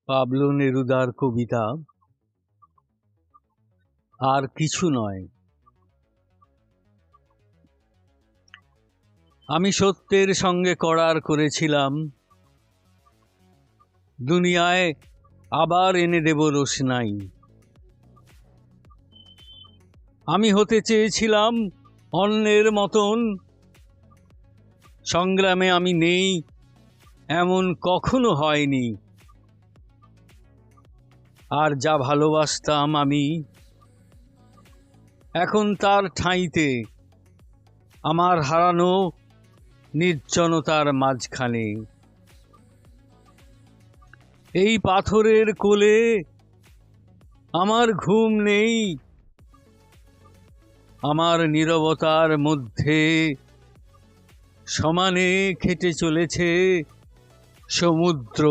Pablo নেরুদার কবিতা আর কিছু নয়। আমি সত্যের সঙ্গে করার করেছিলাম, দুনিয়ায় আবার এনে দেব রোশনাই। আমি হতে চেয়েছিলাম অন্যের মতন, সংগ্রামে আমি নেই এমন কখনো হয়নি। আর যা ভালোবাসতাম আমি, এখন তার ঠাঁইতে আমার হারানো নির্জনতার মাঝখানে। এই পাথরের কোলে আমার ঘুম নেই, আমার নীরবতার মধ্যে সমানে খেটে চলেছে সমুদ্র।